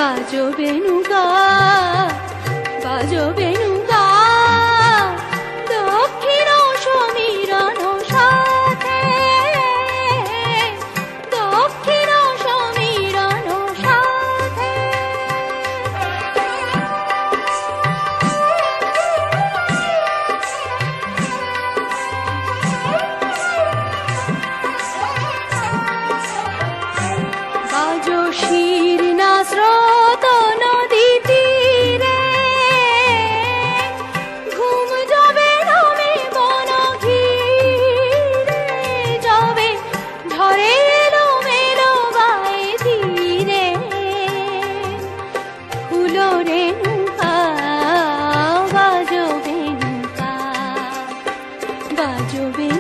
বাজো বেনুগা বাজো বেনুগা দক্ষিণ সমীরণ সাথে দক্ষিণ সমীরণ সাথে বাজো শিরনা স্রোত নদী তীরে ঘুম যাবে নামে বন ঘিরে যাবে ঝরে এলো মেলো গায়ে ধীরে খুলো রেণুকা বাজো বেনুকা বাজো বেনুকা